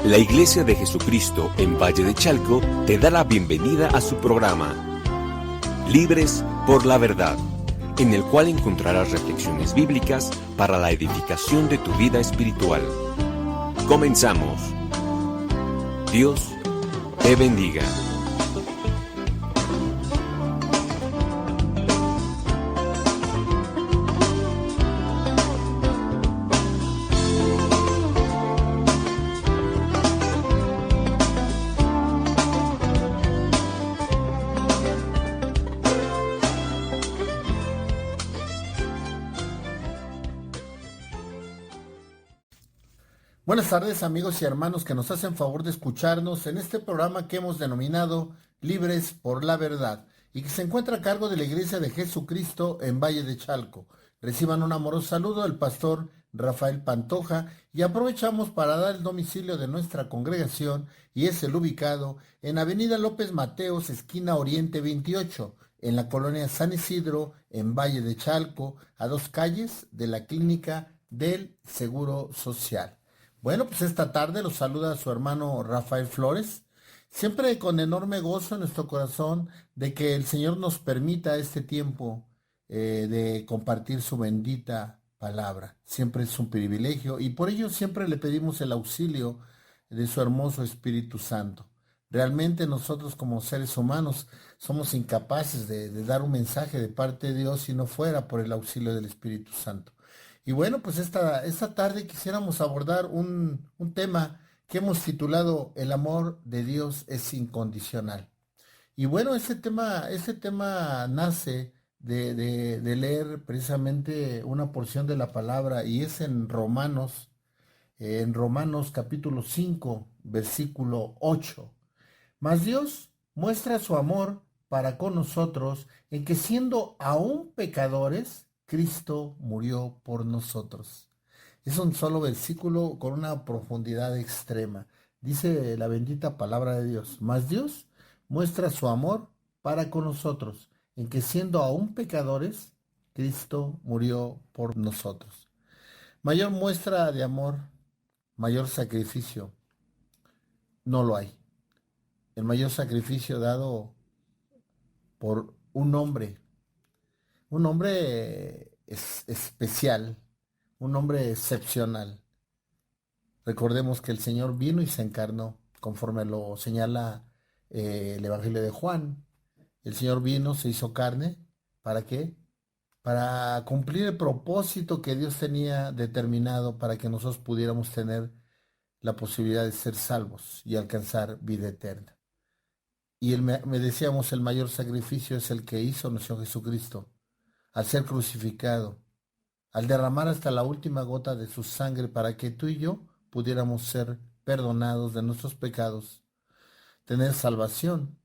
La Iglesia de Jesucristo en Valle de Chalco te da la bienvenida a su programa Libres por la Verdad, en el cual encontrarás reflexiones bíblicas para la edificación de tu vida espiritual. Comenzamos. Dios te bendiga. Buenas tardes, amigos y hermanos que nos hacen favor de escucharnos en este programa que hemos denominado Libres por la Verdad y que se encuentra a cargo de la Iglesia de Jesucristo en Valle de Chalco. Reciban un amoroso saludo del pastor Rafael Pantoja y aprovechamos para dar el domicilio de nuestra congregación y es el ubicado en Avenida López Mateos, esquina Oriente 28, en la colonia San Isidro, en Valle de Chalco, a 2 calles de la Clínica del Seguro Social. Bueno, pues esta tarde los saluda su hermano Rafael Flores, siempre con enorme gozo en nuestro corazón de que el Señor nos permita este tiempo de compartir su bendita palabra. Siempre es un privilegio y por ello siempre le pedimos el auxilio de su hermoso Espíritu Santo. Realmente nosotros como seres humanos somos incapaces de dar un mensaje de parte de Dios si no fuera por el auxilio del Espíritu Santo. Y bueno, pues esta tarde quisiéramos abordar un tema que hemos titulado El amor de Dios es incondicional. Y bueno, ese tema nace de leer precisamente una porción de la palabra y es en Romanos capítulo 5, versículo 8. Mas Dios muestra su amor para con nosotros en que siendo aún pecadores, Cristo murió por nosotros. Es un solo versículo con una profundidad extrema. Dice la bendita palabra de Dios. Mas Dios muestra su amor para con nosotros, en que siendo aún pecadores, Cristo murió por nosotros. Mayor muestra de amor, mayor sacrificio, no lo hay. El mayor sacrificio dado por un hombre especial, un hombre excepcional. Recordemos que el Señor vino y se encarnó, conforme lo señala el Evangelio de Juan. El Señor vino, se hizo carne, ¿para qué? Para cumplir el propósito que Dios tenía determinado para que nosotros pudiéramos tener la posibilidad de ser salvos y alcanzar vida eterna. Y me decíamos, el mayor sacrificio es el que hizo nuestro Jesucristo al ser crucificado, al derramar hasta la última gota de su sangre para que tú y yo pudiéramos ser perdonados de nuestros pecados, tener salvación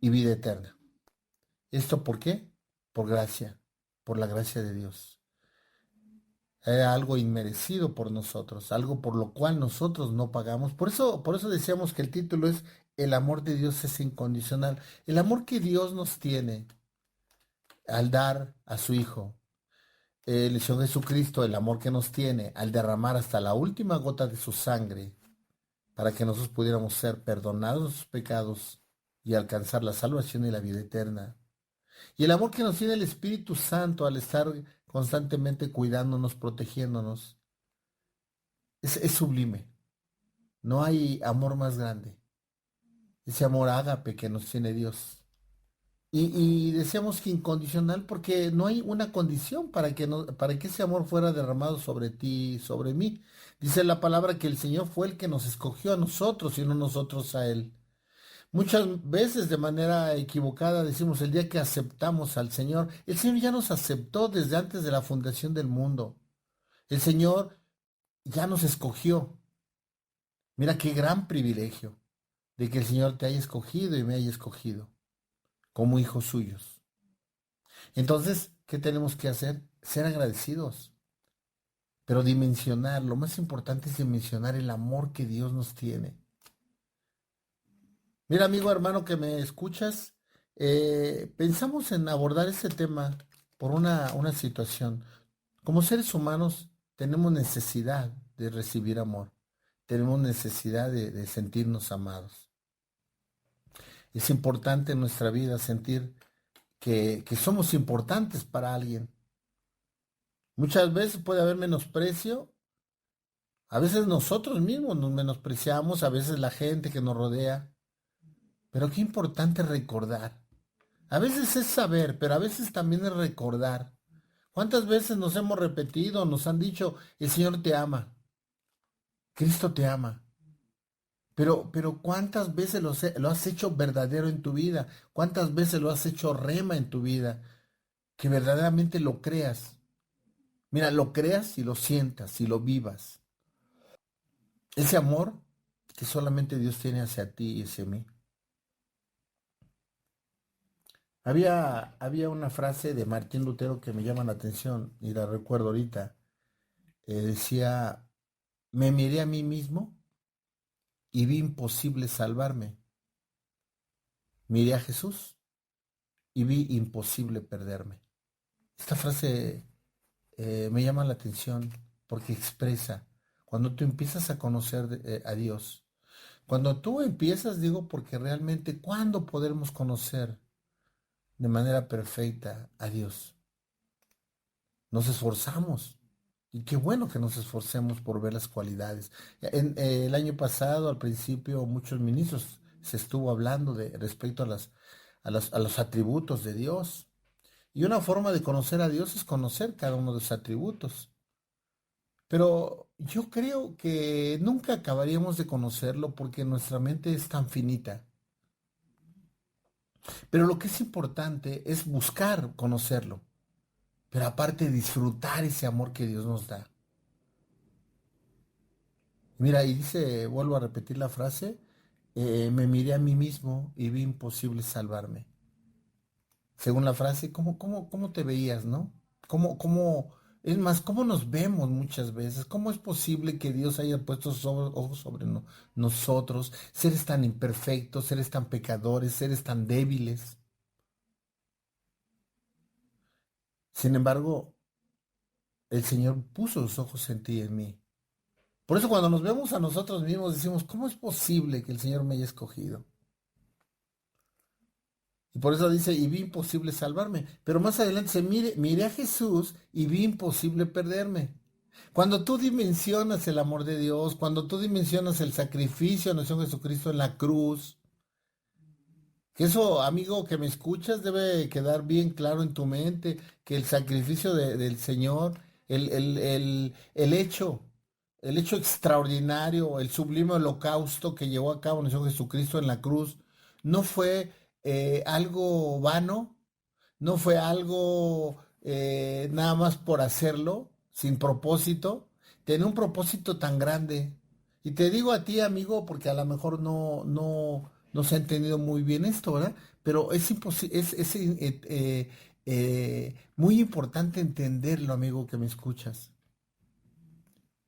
y vida eterna. ¿Esto por qué? Por gracia, por la gracia de Dios. Era algo inmerecido por nosotros, algo por lo cual nosotros no pagamos. Por eso decíamos que el título es El amor de Dios es incondicional. El amor que Dios nos tiene al dar a su Hijo, el Señor Jesucristo, el amor que nos tiene al derramar hasta la última gota de su sangre para que nosotros pudiéramos ser perdonados de sus pecados y alcanzar la salvación y la vida eterna. Y el amor que nos tiene el Espíritu Santo al estar constantemente cuidándonos, protegiéndonos, es sublime. No hay amor más grande. Ese amor ágape que nos tiene Dios. Y decíamos que incondicional porque no hay una condición para que ese amor fuera derramado sobre ti, sobre mí. Dice la palabra que el Señor fue el que nos escogió a nosotros y no nosotros a Él. Muchas veces de manera equivocada decimos el día que aceptamos al Señor, el Señor ya nos aceptó desde antes de la fundación del mundo. El Señor ya nos escogió. Mira qué gran privilegio de que el Señor te haya escogido y me haya escogido como hijos suyos. Entonces, ¿qué tenemos que hacer? Ser agradecidos, pero dimensionar, lo más importante es dimensionar el amor que Dios nos tiene. Mira, amigo, hermano, que me escuchas, pensamos en abordar este tema por una situación. Como seres humanos tenemos necesidad de recibir amor, tenemos necesidad de sentirnos amados. Es importante en nuestra vida sentir que somos importantes para alguien. Muchas veces puede haber menosprecio, a veces nosotros mismos nos menospreciamos, a veces la gente que nos rodea, pero qué importante recordar. A veces es saber, pero a veces también es recordar. ¿Cuántas veces nos hemos repetido, nos han dicho, el Señor te ama, Cristo te ama? Pero ¿cuántas veces lo has hecho verdadero en tu vida? ¿Cuántas veces lo has hecho rema en tu vida? Que verdaderamente lo creas. Mira, lo creas y lo sientas y lo vivas. Ese amor que solamente Dios tiene hacia ti y hacia mí. Había una frase de Martín Lutero que me llama la atención y la recuerdo ahorita. Decía, me miré a mí mismo y vi imposible salvarme. Miré a Jesús y vi imposible perderme. Esta frase me llama la atención porque expresa, cuando tú empiezas a conocer a Dios, cuando tú empiezas, digo, porque realmente, ¿cuándo podremos conocer de manera perfecta a Dios? Nos esforzamos. Y qué bueno que nos esforcemos por ver las cualidades. El año pasado, al principio, muchos ministros se estuvo hablando de respecto a los atributos de Dios. Y una forma de conocer a Dios es conocer cada uno de sus atributos. Pero yo creo que nunca acabaríamos de conocerlo porque nuestra mente es tan finita. Pero lo que es importante es buscar conocerlo. Pero aparte disfrutar ese amor que Dios nos da. Mira, y dice, vuelvo a repetir la frase, me miré a mí mismo y vi imposible salvarme. Según la frase, ¿cómo te veías, no? Es más, ¿cómo nos vemos muchas veces? ¿Cómo es posible que Dios haya puesto ojos sobre nosotros, seres tan imperfectos, seres tan pecadores, seres tan débiles? Sin embargo, el Señor puso los ojos en ti y en mí. Por eso cuando nos vemos a nosotros mismos decimos, ¿cómo es posible que el Señor me haya escogido? Y por eso dice, y vi imposible salvarme. Pero más adelante dice, miré a Jesús y vi imposible perderme. Cuando tú dimensionas el amor de Dios, cuando tú dimensionas el sacrificio de nuestro Jesucristo en la cruz, que eso, amigo, que me escuchas, debe quedar bien claro en tu mente, que el sacrificio del Señor, el hecho extraordinario, el sublime holocausto que llevó a cabo nuestro Jesucristo en la cruz, no fue algo vano, no fue algo nada más por hacerlo, sin propósito, tenía un propósito tan grande. Y te digo a ti, amigo, porque a lo mejor no se ha entendido muy bien esto, ¿verdad? Pero es imposible, muy importante entenderlo, amigo, que me escuchas.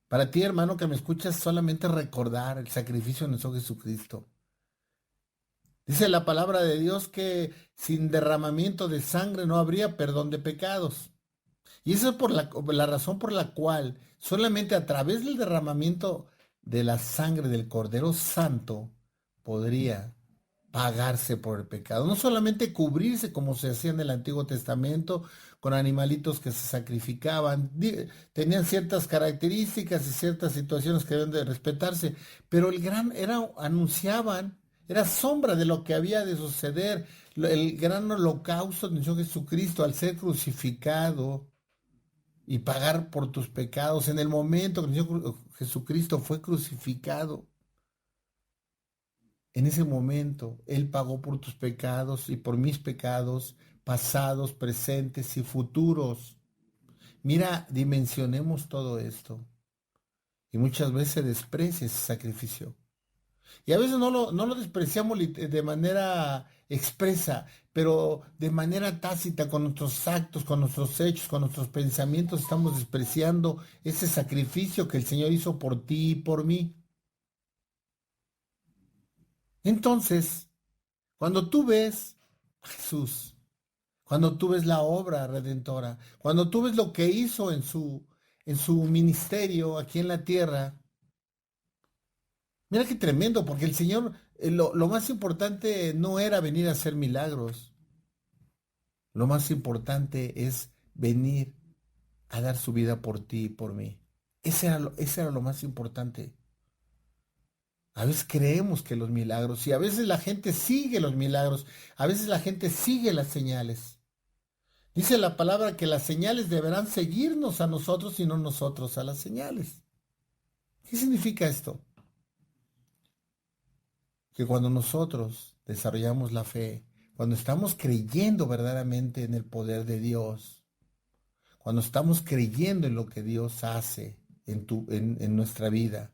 Para ti, hermano, que me escuchas, solamente recordar el sacrificio de nuestro Jesucristo. Dice la palabra de Dios que sin derramamiento de sangre no habría perdón de pecados. Y esa es la razón por la cual solamente a través del derramamiento de la sangre del Cordero Santo podría pagarse por el pecado. No solamente cubrirse como se hacía en el Antiguo Testamento con animalitos que se sacrificaban, tenían ciertas características y ciertas situaciones que deben de respetarse, pero anunciaban, era sombra de lo que había de suceder, el gran holocausto de Señor Jesucristo al ser crucificado y pagar por tus pecados en el momento que el Señor Jesucristo fue crucificado. En ese momento, Él pagó por tus pecados y por mis pecados, pasados, presentes y futuros. Mira, dimensionemos todo esto. Y muchas veces se desprecia ese sacrificio. Y a veces no lo despreciamos de manera expresa, pero de manera tácita, con nuestros actos, con nuestros hechos, con nuestros pensamientos, estamos despreciando ese sacrificio que el Señor hizo por ti y por mí. Entonces, cuando tú ves a Jesús, cuando tú ves la obra redentora, cuando tú ves lo que hizo en su ministerio aquí en la tierra, Mira qué tremendo, porque el Señor, lo más importante no era venir a hacer milagros. Lo más importante es venir a dar su vida por ti y por mí. Ese era lo más importante. A veces creemos que los milagros, y a veces la gente sigue los milagros, a veces la gente sigue las señales. Dice la palabra que las señales deberán seguirnos a nosotros y no nosotros a las señales. ¿Qué significa esto? Que cuando nosotros desarrollamos la fe, cuando estamos creyendo verdaderamente en el poder de Dios, cuando estamos creyendo en lo que Dios hace en nuestra vida,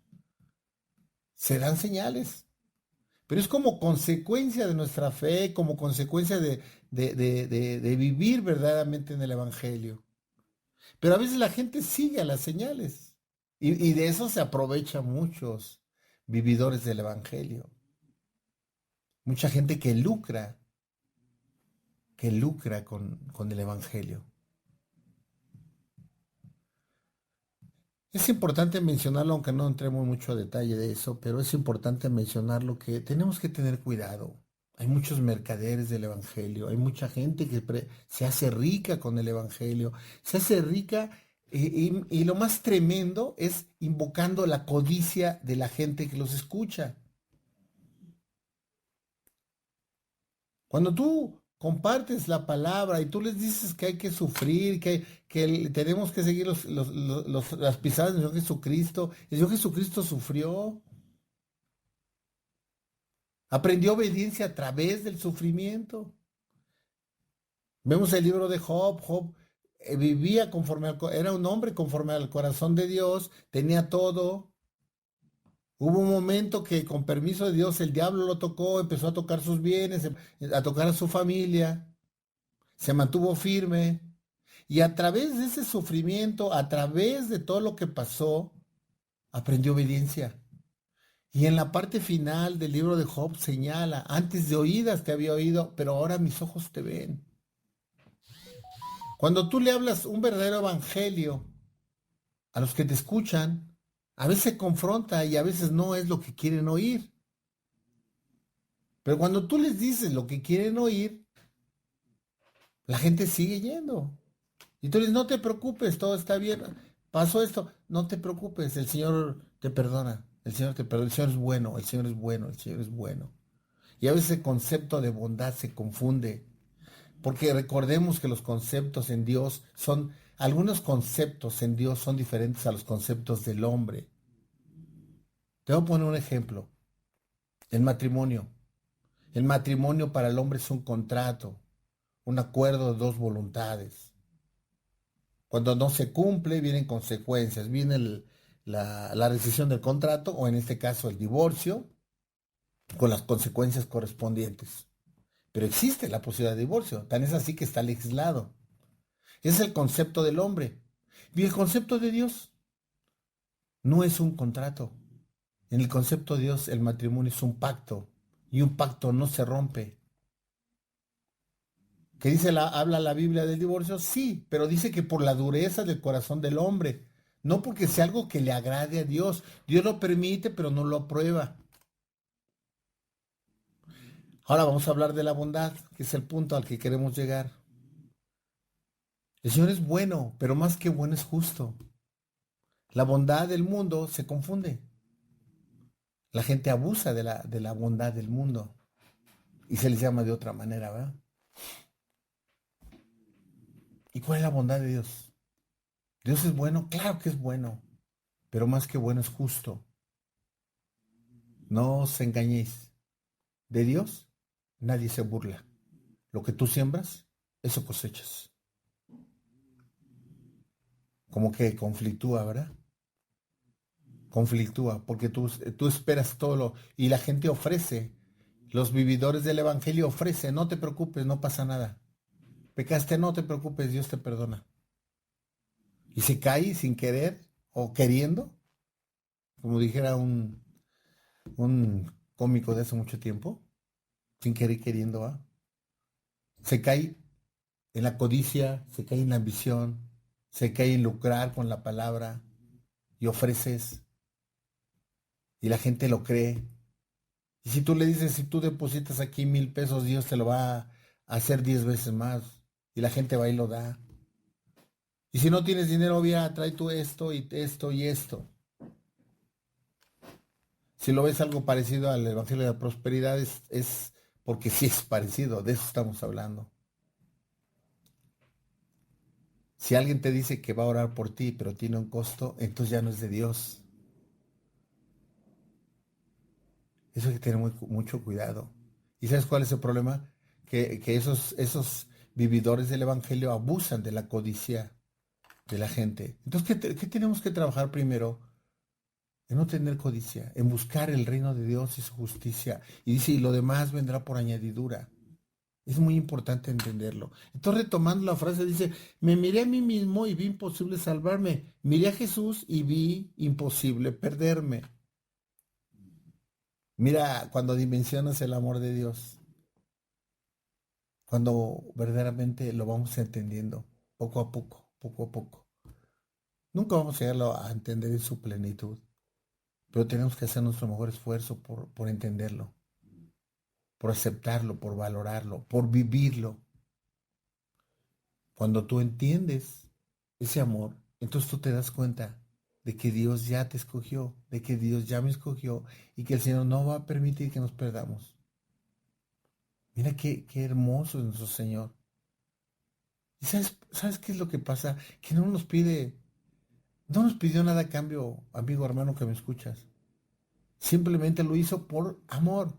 se dan señales. Pero es como consecuencia de nuestra fe, como consecuencia de vivir verdaderamente en el Evangelio. Pero a veces la gente sigue a las señales y de eso se aprovechan muchos vividores del Evangelio. Mucha gente que lucra con el Evangelio. Es importante mencionarlo, aunque no entremos mucho a detalle de eso, pero es importante mencionarlo que tenemos que tener cuidado. Hay muchos mercaderes del Evangelio, hay mucha gente que se hace rica con el Evangelio, se hace rica y lo más tremendo es invocando la codicia de la gente que los escucha. Cuando tú compartes la palabra y tú les dices que hay que sufrir, que tenemos que seguir las pisadas del Señor Jesucristo, el Señor Jesucristo sufrió, aprendió obediencia a través del sufrimiento. Vemos el libro de Job. Job vivía era un hombre conforme al corazón de Dios, tenía todo. Hubo un momento que con permiso de Dios el diablo lo tocó, empezó a tocar sus bienes, a tocar a su familia, se mantuvo firme y a través de ese sufrimiento, a través de todo lo que pasó, aprendió obediencia. Y en la parte final del libro de Job señala, antes de oídas te había oído, pero ahora mis ojos te ven. Cuando tú le hablas un verdadero evangelio a los que te escuchan, a veces se confronta y a veces no es lo que quieren oír. Pero cuando tú les dices lo que quieren oír, la gente sigue yendo. Y tú les dices, no te preocupes, todo está bien. Pasó esto, no te preocupes, el Señor te perdona. El Señor te perdona, el Señor es bueno, el Señor es bueno, el Señor es bueno. Y a veces el concepto de bondad se confunde, porque recordemos que los conceptos en Dios algunos conceptos en Dios son diferentes a los conceptos del hombre. Te voy a poner un ejemplo, el matrimonio. El matrimonio para el hombre es un contrato, un acuerdo de dos voluntades. Cuando no se cumple, vienen consecuencias, viene la rescisión del contrato o en este caso el divorcio con las consecuencias correspondientes. Pero existe la posibilidad de divorcio, tan es así que está legislado. Ese es el concepto del hombre. Y el concepto de Dios no es un contrato. En el concepto de Dios el matrimonio es un pacto y un pacto no se rompe. ¿Qué habla la Biblia del divorcio? Sí, pero dice que por la dureza del corazón del hombre, no porque sea algo que le agrade a Dios. Dios lo permite, pero no lo aprueba. Ahora vamos a hablar de la bondad, que es el punto al que queremos llegar. El Señor es bueno, pero más que bueno es justo. La bondad del mundo se confunde. La gente abusa de la bondad del mundo y se les llama de otra manera, ¿verdad? ¿Y cuál es la bondad de Dios? ¿Dios es bueno? Claro que es bueno, pero más que bueno es justo. No os engañéis. De Dios nadie se burla. Lo que tú siembras, eso cosechas. Como que conflictúa, ¿verdad? Conflictúa, porque tú esperas todo y la gente ofrece. Los vividores del Evangelio ofrecen, no te preocupes, no pasa nada. Pecaste, no te preocupes, Dios te perdona. Y se cae sin querer o queriendo, como dijera un cómico de hace mucho tiempo, sin querer y queriendo, ¿va? Se cae en la codicia, se cae en la ambición, se cae en lucrar con la palabra y ofreces. y la gente lo cree. Y si tú le dices, si tú depositas aquí 1,000 pesos, Dios te lo va a hacer 10 veces más. Y la gente va y lo da. Y si no tienes dinero, mira, trae tú esto y esto y esto. Si lo ves algo parecido al Evangelio de la Prosperidad, es porque sí es parecido, de eso estamos hablando. Si alguien te dice que va a orar por ti, pero tiene un costo, entonces ya no es de Dios. Eso hay que tener mucho cuidado. ¿Y sabes cuál es el problema? Que esos vividores del Evangelio abusan de la codicia de la gente. Entonces, ¿qué tenemos que trabajar primero? En no tener codicia, en buscar el reino de Dios y su justicia. Y dice, y lo demás vendrá por añadidura. Es muy importante entenderlo. Entonces, retomando la frase, dice, me miré a mí mismo y vi imposible salvarme. Miré a Jesús y vi imposible perderme. Mira, cuando dimensionas el amor de Dios, cuando verdaderamente lo vamos entendiendo, poco a poco, poco a poco. Nunca vamos a llegarlo a entender en su plenitud, pero tenemos que hacer nuestro mejor esfuerzo por entenderlo, por aceptarlo, por valorarlo, por vivirlo. Cuando tú entiendes ese amor, entonces tú te das cuenta de que Dios ya te escogió, de que Dios ya me escogió y que el Señor no va a permitir que nos perdamos. Mira qué hermoso es nuestro Señor. ¿Y sabes qué es lo que pasa? Que no nos pidió nada a cambio, amigo hermano que me escuchas. Simplemente lo hizo por amor.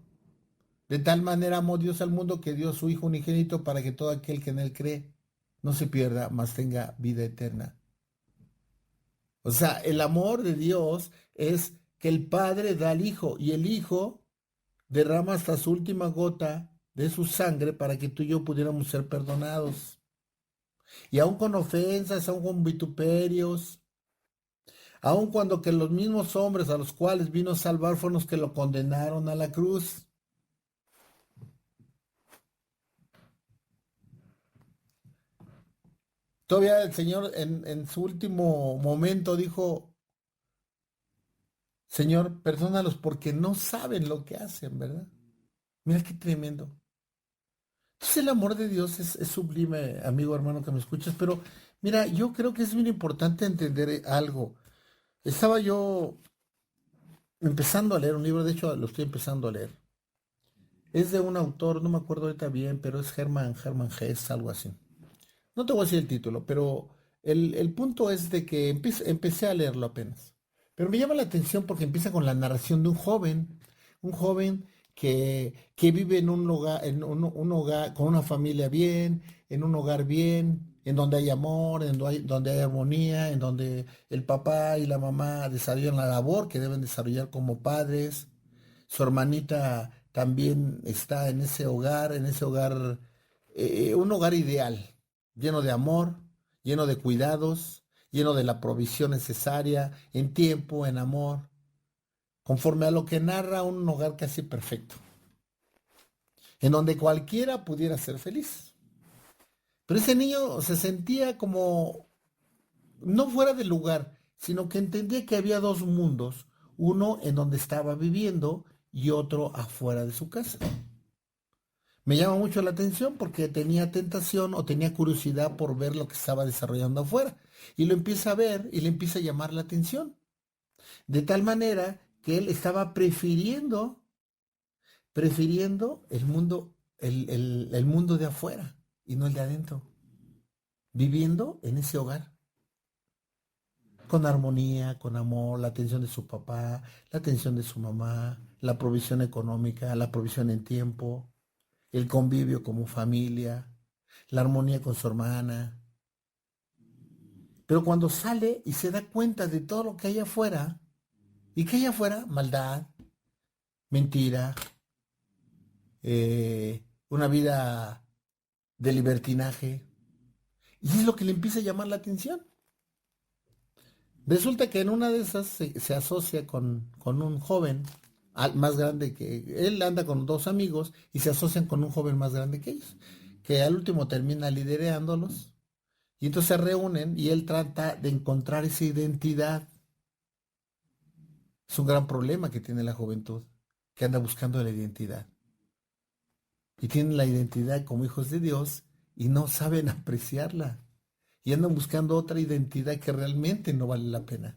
De tal manera amó Dios al mundo que dio a su Hijo unigénito para que todo aquel que en él cree no se pierda, mas tenga vida eterna. O sea, el amor de Dios es que el Padre da al Hijo y el Hijo derrama hasta su última gota de su sangre para que tú y yo pudiéramos ser perdonados. Y aun con ofensas, aun con vituperios, aun cuando que los mismos hombres a los cuales vino a salvar fueron los que lo condenaron a la cruz. Todavía el Señor en su último momento dijo, Señor, perdónalos porque no saben lo que hacen, ¿verdad? Mira qué tremendo. Entonces el amor de Dios es sublime, amigo hermano que me escuchas, pero mira, yo creo que es muy importante entender algo. Estaba yo empezando a leer un libro, de hecho lo estoy empezando a leer. Es de un autor, no me acuerdo ahorita bien, pero es Hermann Hesse, algo así. No te voy a decir el título, pero el punto es de que empecé a leerlo apenas. Pero me llama la atención porque empieza con la narración de un joven que vive en un lugar, un hogar, con una familia bien, en un hogar bien, en donde hay amor, donde hay armonía, en donde el papá y la mamá desarrollan la labor que deben desarrollar como padres. Su hermanita también está en ese hogar, un hogar ideal, lleno de amor, lleno de cuidados, lleno de la provisión necesaria, en tiempo, en amor, conforme a lo que narra un hogar casi perfecto, en donde cualquiera pudiera ser feliz. Pero ese niño se sentía como no fuera del lugar, sino que entendía que había dos mundos, uno en donde estaba viviendo y otro afuera de su casa. Me llama mucho la atención porque tenía tentación o tenía curiosidad por ver lo que estaba desarrollando afuera. Y lo empieza a ver y le empieza a llamar la atención. De tal manera que él estaba prefiriendo el mundo, el mundo de afuera y no el de adentro. Viviendo en ese hogar. Con armonía, con amor, la atención de su papá, la atención de su mamá, la provisión económica, la provisión en tiempo, el convivio como familia, la armonía con su hermana. Pero cuando sale y se da cuenta de todo lo que hay afuera, y que hay afuera, maldad, mentira, una vida de libertinaje, y es lo que le empieza a llamar la atención. Resulta que en una de esas se asocia con un joven más grande que él, anda con dos amigos y se asocian con un joven más grande que ellos, que al último termina liderándolos y entonces se reúnen y él trata de encontrar esa identidad. Es un gran problema que tiene la juventud, que anda buscando la identidad. Y tienen la identidad como hijos de Dios y no saben apreciarla. Y andan buscando otra identidad que realmente no vale la pena.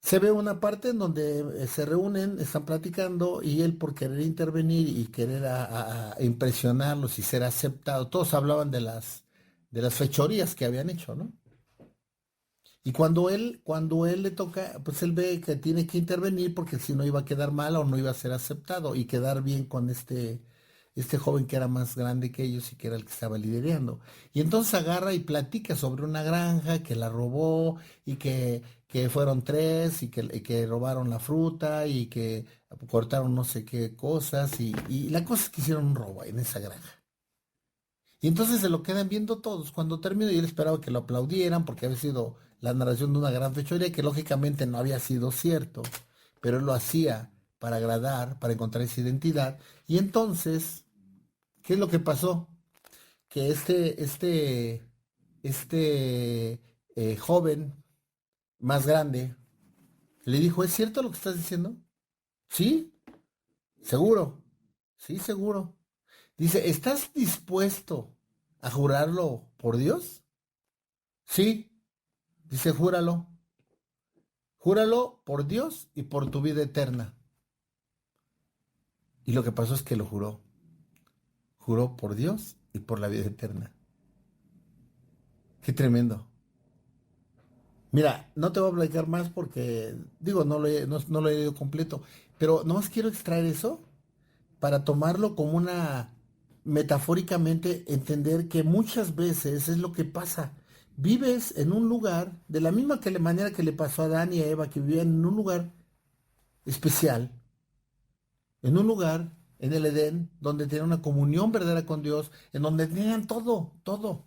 Se ve una parte en donde se reúnen, están platicando y él por querer intervenir y querer a impresionarlos y ser aceptado, todos hablaban de las fechorías que habían hecho, ¿no? Y cuando él le toca, pues él ve que tiene que intervenir porque si no iba a quedar mal o no iba a ser aceptado y quedar bien con este joven que era más grande que ellos y que era el que estaba liderando. Y entonces agarra y platica sobre una granja que la robó y que fueron tres y que robaron la fruta y que cortaron no sé qué cosas y la cosa es que hicieron un robo en esa granja. Y entonces se lo quedan viendo todos. Cuando terminó, y él esperaba que lo aplaudieran porque había sido la narración de una gran fechoría que lógicamente no había sido cierto, pero él lo hacía para agradar, para encontrar esa identidad. Y entonces, ¿qué es lo que pasó? Que este joven más grande le dijo, ¿es cierto lo que estás diciendo? Sí, seguro. Sí, seguro. Dice, ¿estás dispuesto a jurarlo por Dios? Sí, dice, júralo. Júralo por Dios y por tu vida eterna. Y lo que pasó es que lo juró. Juró por Dios y por la vida eterna. Qué tremendo. Mira, no te voy a platicar más porque, digo, no lo he leído completo, pero nomás quiero extraer eso para tomarlo como una, metafóricamente, entender que muchas veces es lo que pasa. Vives en un lugar, de la misma manera que le pasó a Adán y a Eva, que vivían en un lugar especial, en un lugar, en el Edén, donde tenían una comunión verdadera con Dios, en donde tenían todo, todo.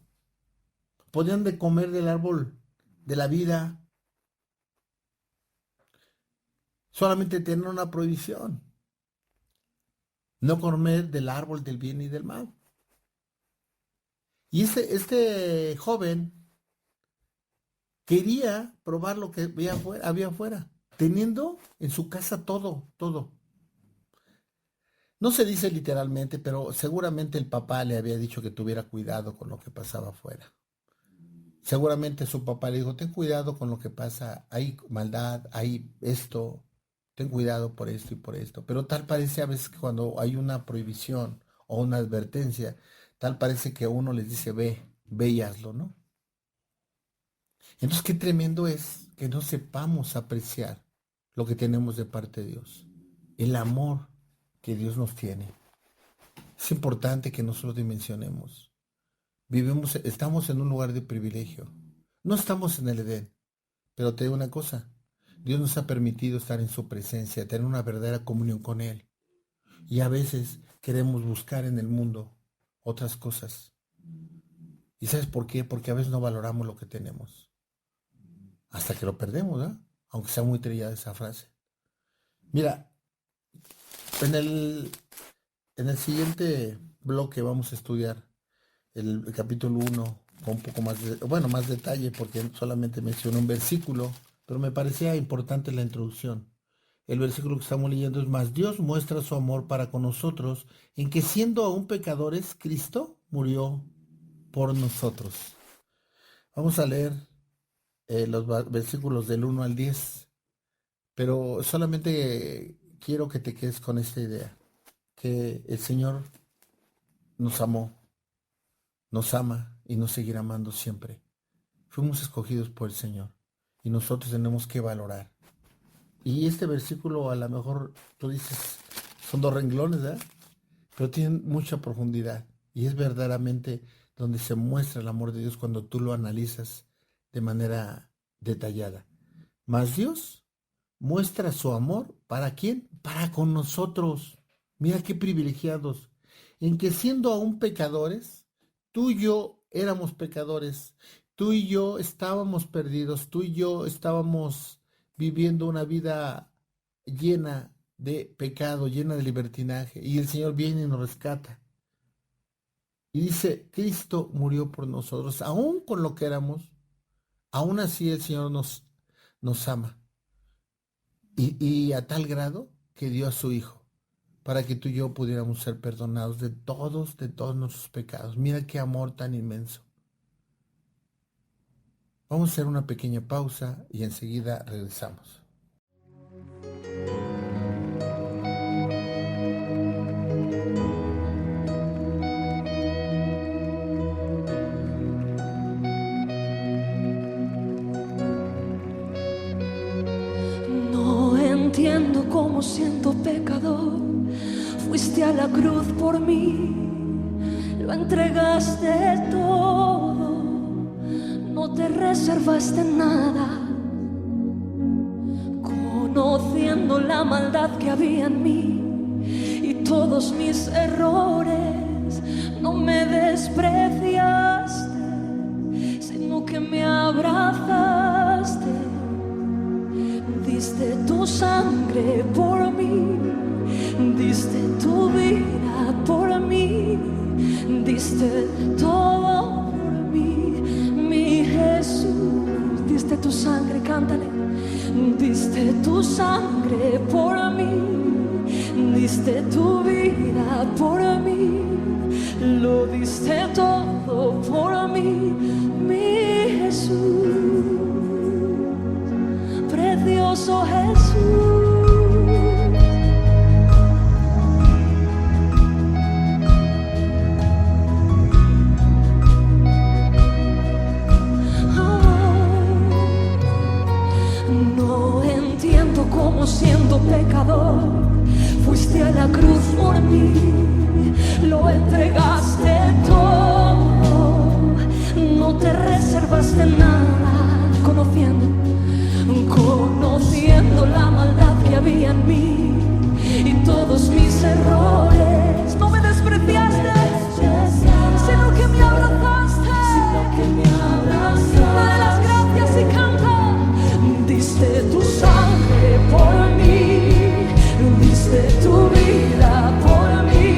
Podían de comer del árbol de la vida, solamente tenían una prohibición, no comer del árbol del bien y del mal. Y este joven quería probar lo que había afuera, teniendo en su casa todo, todo. No se dice literalmente, pero seguramente el papá le había dicho que tuviera cuidado con lo que pasaba afuera. Seguramente su papá le dijo, ten cuidado con lo que pasa, hay maldad, hay esto, ten cuidado por esto y por esto. Pero tal parece a veces que cuando hay una prohibición o una advertencia, tal parece que uno les dice, ve y hazlo, ¿no? Entonces, qué tremendo es que no sepamos apreciar lo que tenemos de parte de Dios, el amor que Dios nos tiene. Es importante que nosotros dimensionemos. Estamos en un lugar de privilegio. No estamos en el Edén, pero te digo una cosa, Dios nos ha permitido estar en su presencia, tener una verdadera comunión con Él. Y a veces queremos buscar en el mundo otras cosas. ¿Y sabes por qué? Porque a veces no valoramos lo que tenemos. Hasta que lo perdemos, ¿no? Aunque sea muy trillada esa frase. Mira, en el, en el siguiente bloque vamos a estudiar el capítulo 1 con un poco más más detalle, porque solamente menciono un versículo, pero me parecía importante la introducción. El versículo que estamos leyendo es: más Dios muestra su amor para con nosotros, en que siendo aún pecadores, Cristo murió por nosotros. Vamos a leer los versículos del 1 al 10, pero solamente quiero que te quedes con esta idea, que el Señor nos amó, nos ama y nos seguirá amando siempre. Fuimos escogidos por el Señor y nosotros tenemos que valorar. Y este versículo, a lo mejor tú dices, son dos renglones, ¿verdad? Pero tienen mucha profundidad y es verdaderamente donde se muestra el amor de Dios cuando tú lo analizas de manera detallada. Mas Dios muestra su amor, ¿para quién? Para con nosotros. Mira qué privilegiados, en que siendo aún pecadores, tú y yo éramos pecadores, tú y yo estábamos perdidos, tú y yo estábamos viviendo una vida llena de pecado, llena de libertinaje, y el Señor viene y nos rescata. Y dice, Cristo murió por nosotros, aún con lo que éramos, aún así el Señor nos ama. y a tal grado que dio a su Hijo para que tú y yo pudiéramos ser perdonados de todos nuestros pecados. Mira qué amor tan inmenso. Vamos a hacer una pequeña pausa y enseguida regresamos. No entiendo cómo, siendo pecador, fuiste a la cruz por mí, lo entregaste todo, no te reservaste nada, conociendo la maldad que había en mí y todos mis errores. No me despreciaste, sino que me abrazaste. Diste tu sangre por mí, diste tu vida por mí, diste todo por mí, mi Jesús. Diste tu sangre, cántale. Diste tu sangre por mí, diste tu vida por mí, lo diste todo por mí, mi Jesús. Precioso Jesús. No entiendo cómo, siendo pecador, fuiste a la cruz por mí, lo entregaste todo, no te reservaste nada, conociendo la maldad que había en mí y todos mis errores. No me despreciaste, sino que me abrazaste. Dale las gracias y canta. Diste tu sangre por mí, diste tu vida por mí,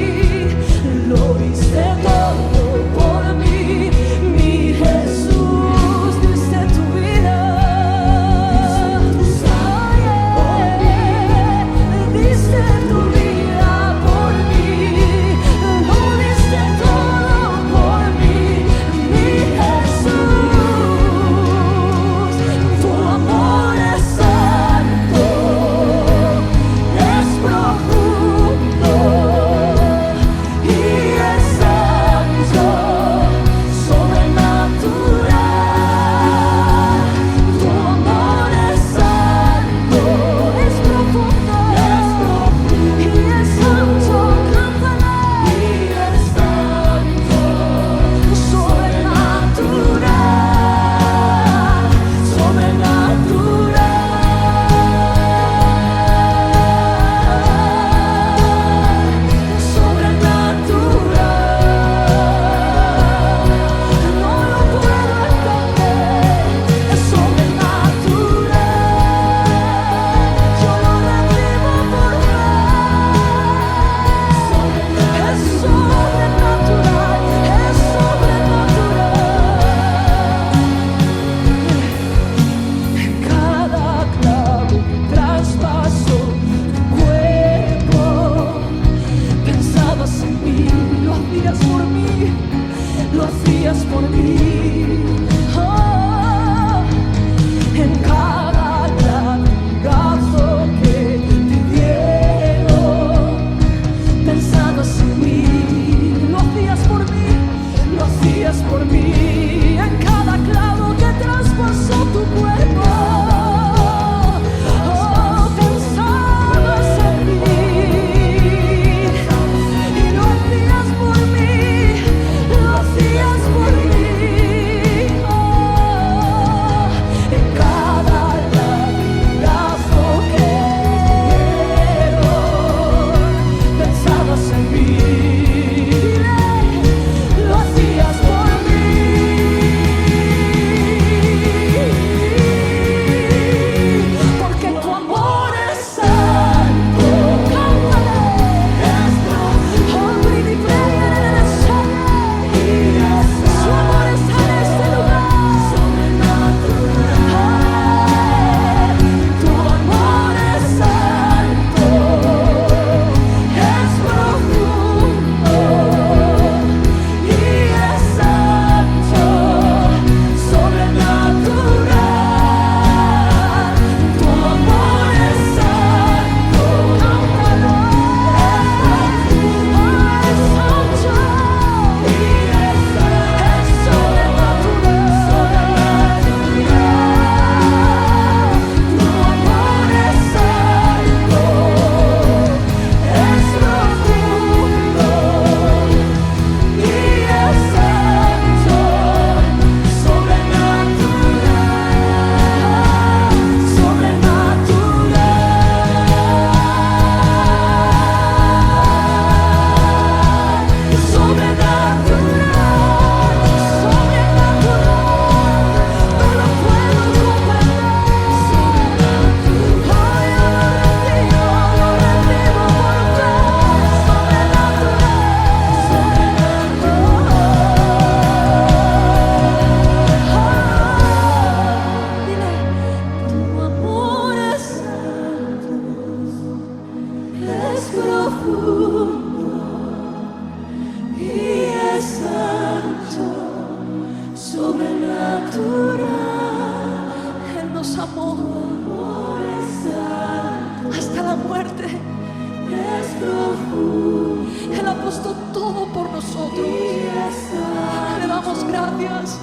lo diste todo por mí, mi Jesús. Diste tu vida, gracias.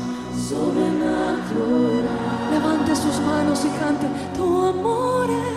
Sobrenatural. Levante sus manos y cante, tu amor es.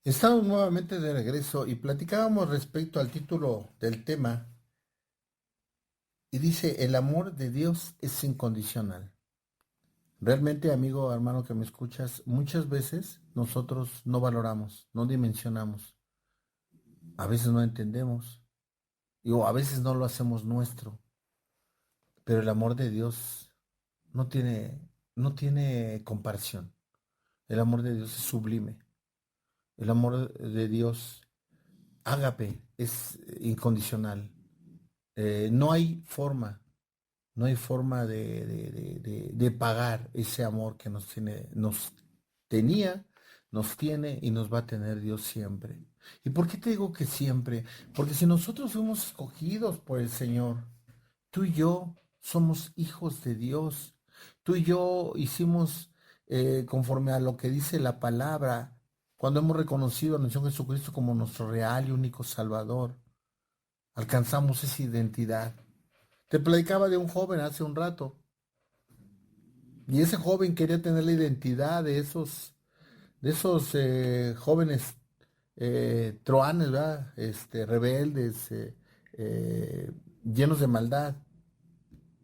Estamos nuevamente de regreso y platicábamos respecto al título del tema y dice, el amor de Dios es incondicional. Realmente, amigo, hermano que me escuchas, muchas veces nosotros no valoramos, no dimensionamos, a veces no entendemos, o a veces no lo hacemos nuestro, pero el amor de Dios no tiene comparación. El amor de Dios es sublime. El amor de Dios, ágape, es incondicional. No hay forma, no hay forma de pagar ese amor que nos tenía, nos tiene y nos va a tener Dios siempre. ¿Y por qué te digo que siempre? Porque si nosotros fuimos escogidos por el Señor, tú y yo somos hijos de Dios. Tú y yo hicimos conforme a lo que dice la palabra, cuando hemos reconocido a nuestro Señor Jesucristo como nuestro real y único Salvador. Alcanzamos esa identidad. Te platicaba de un joven hace un rato. Y ese joven quería tener la identidad de esos jóvenes troanes, ¿verdad? Rebeldes, llenos de maldad.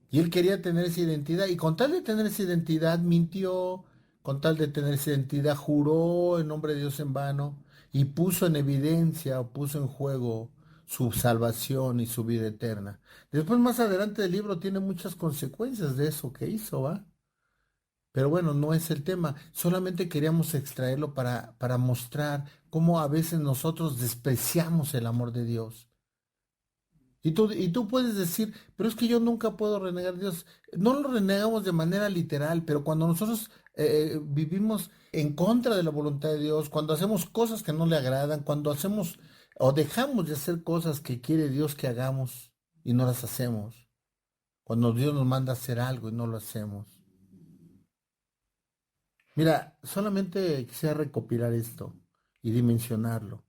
Y él quería tener esa identidad. Y con tal de tener esa identidad, mintió. Con tal de tener esa identidad, juró en nombre de Dios en vano. Y puso en evidencia, o puso en juego su salvación y su vida eterna. Después, más adelante del libro, tiene muchas consecuencias de eso que hizo, ¿va? Pero bueno, no es el tema. Solamente queríamos extraerlo para mostrar cómo a veces nosotros despreciamos el amor de Dios. Y tú puedes decir, pero es que yo nunca puedo renegar a Dios. No lo renegamos de manera literal, pero cuando nosotros vivimos en contra de la voluntad de Dios, cuando hacemos cosas que no le agradan, cuando hacemos o dejamos de hacer cosas que quiere Dios que hagamos y no las hacemos, cuando Dios nos manda a hacer algo y no lo hacemos. Mira, solamente quisiera recopilar esto y dimensionarlo.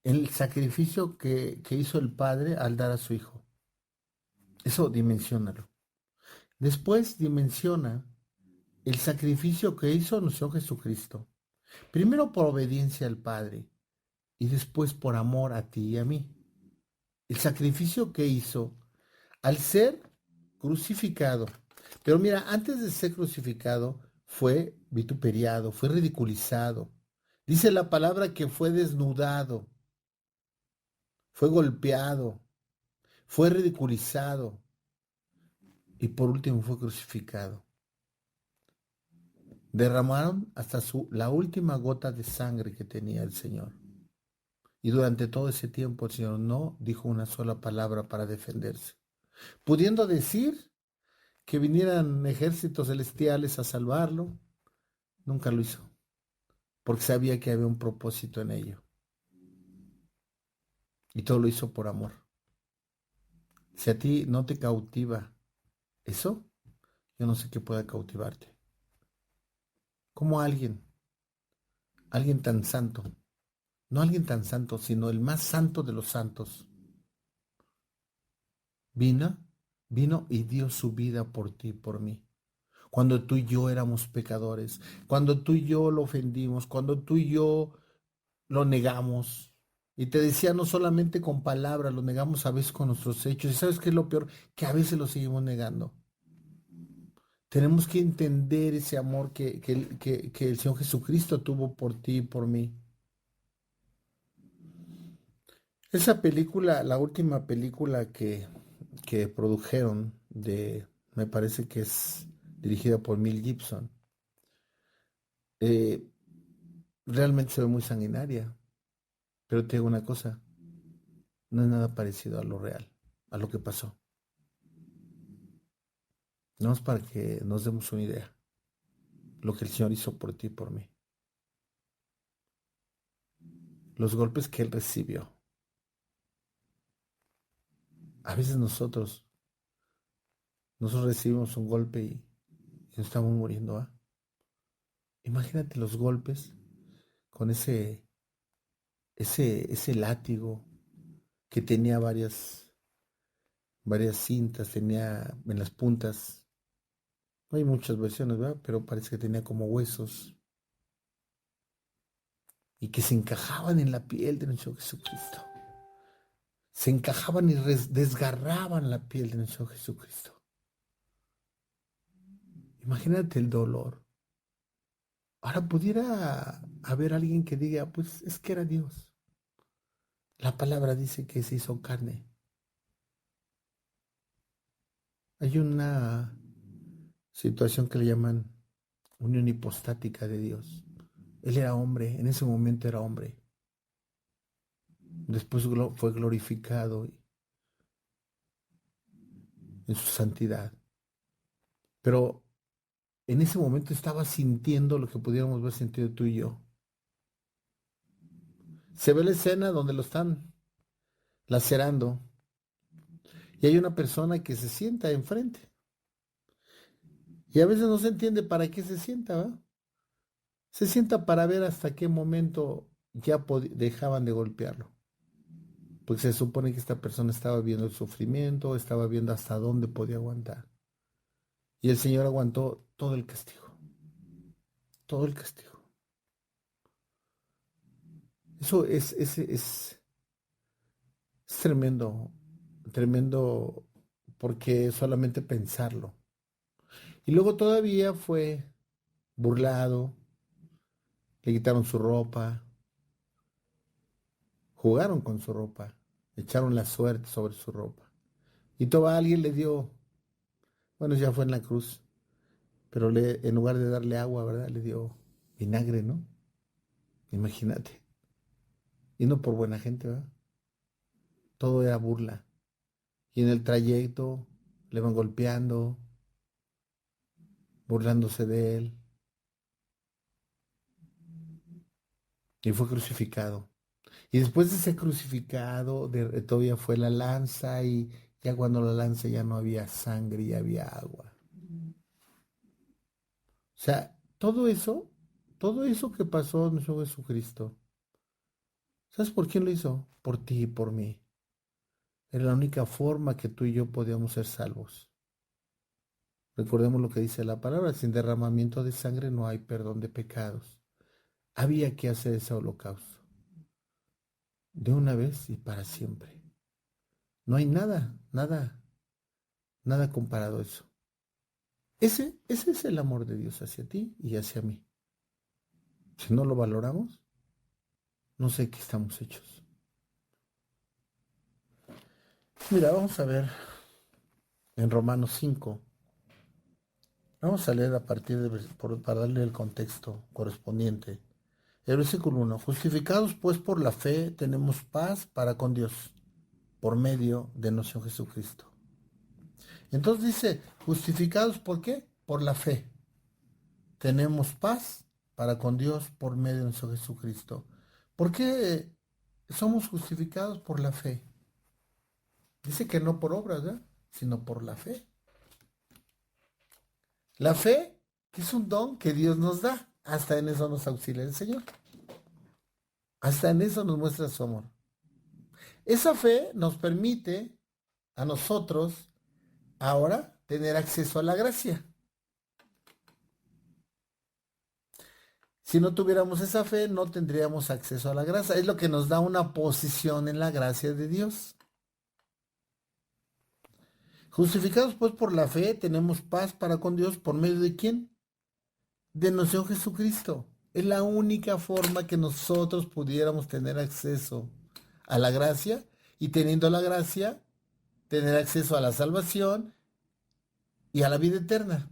El sacrificio que hizo el Padre al dar a su Hijo. Eso dimensiónalo. Después dimensiona el sacrificio que hizo nuestro Jesucristo. Primero por obediencia al Padre y después por amor a ti y a mí. El sacrificio que hizo al ser crucificado. Pero mira, antes de ser crucificado fue vituperiado, fue ridiculizado. Dice la palabra que fue desnudado, fue golpeado, fue ridiculizado y por último fue crucificado. Derramaron hasta la última gota de sangre que tenía el Señor. Y durante todo ese tiempo el Señor no dijo una sola palabra para defenderse. Pudiendo decir que vinieran ejércitos celestiales a salvarlo, nunca lo hizo, porque sabía que había un propósito en ello. Y todo lo hizo por amor. Si a ti no te cautiva eso, yo no sé qué pueda cautivarte. Como alguien tan santo, no alguien tan santo, sino el más santo de los santos, vino y dio su vida por ti y por mí. Cuando tú y yo éramos pecadores, cuando tú y yo lo ofendimos, cuando tú y yo lo negamos. Y te decía, no solamente con palabras, lo negamos a veces con nuestros hechos. ¿Y sabes qué es lo peor? Que a veces lo seguimos negando. Tenemos que entender ese amor que el Señor Jesucristo tuvo por ti y por mí. Esa película, la última película que produjeron, me parece que es dirigida por Mel Gibson, eh, realmente se ve muy sanguinaria. Pero te digo una cosa, no es nada parecido a lo real, a lo que pasó. No es para que nos demos una idea. Lo que el Señor hizo por ti y por mí. Los golpes que Él recibió. A veces nosotros recibimos un golpe y nos estamos muriendo, ¿ah? Imagínate los golpes con ese látigo que tenía varias cintas, tenía en las puntas. No hay muchas versiones, ¿verdad? Pero parece que tenía como huesos y que se encajaban en la piel de nuestro Jesucristo. Se encajaban y desgarraban la piel de nuestro Jesucristo. Imagínate el dolor. Ahora pudiera haber alguien que diga, pues es que era Dios. La palabra dice que se hizo carne. Hay una situación que le llaman unión hipostática de Dios. Él era hombre, en ese momento era hombre. Después fue glorificado en su santidad. Pero en ese momento estaba sintiendo lo que pudiéramos haber sentido tú y yo. Se ve la escena donde lo están lacerando y hay una persona que se sienta enfrente. Y a veces no se entiende para qué se sienta, ¿va? Se sienta para ver hasta qué momento ya dejaban de golpearlo. Porque se supone que esta persona estaba viendo el sufrimiento, estaba viendo hasta dónde podía aguantar. Y el Señor aguantó todo el castigo. Todo el castigo. Eso es tremendo, tremendo, porque solamente pensarlo. Y luego todavía fue burlado, le quitaron su ropa, jugaron con su ropa, echaron la suerte sobre su ropa. Y todo alguien le dio, bueno, ya fue en la cruz, pero en lugar de darle agua, ¿verdad? Le dio vinagre, ¿no? Imagínate. Y no por buena gente, ¿verdad? Todo era burla. Y en el trayecto le van golpeando, burlándose de él. Y fue crucificado. Y después de ser crucificado, todavía fue la lanza y ya cuando la lanza ya no había sangre y había agua. O sea, todo eso que pasó en nuestro Jesucristo, ¿sabes por quién lo hizo? Por ti y por mí. Era la única forma que tú y yo podíamos ser salvos. Recordemos lo que dice la palabra, sin derramamiento de sangre no hay perdón de pecados. Había que hacer ese holocausto. De una vez y para siempre. No hay nada comparado a eso. Ese es el amor de Dios hacia ti y hacia mí. Si no lo valoramos, no sé qué estamos hechos. Mira, vamos a ver en Romanos 5. Vamos a leer a partir para darle el contexto correspondiente. El versículo 1. Justificados pues por la fe, tenemos paz para con Dios, por medio de nuestro Jesucristo. Entonces dice, justificados ¿por qué? Por la fe. Tenemos paz para con Dios por medio de nuestro Jesucristo. ¿Por qué somos justificados por la fe? Dice que no por obras, ¿verdad? Sino por la fe. La fe, que es un don que Dios nos da. Hasta en eso nos auxilia el Señor. Hasta en eso nos muestra su amor. Esa fe nos permite a nosotros ahora tener acceso a la gracia. Si no tuviéramos esa fe, no tendríamos acceso a la gracia. Es lo que nos da una posición en la gracia de Dios. Justificados pues por la fe, tenemos paz para con Dios por medio de ¿quién? De nuestro Jesucristo. Es la única forma que nosotros pudiéramos tener acceso a la gracia y teniendo la gracia, tener acceso a la salvación y a la vida eterna.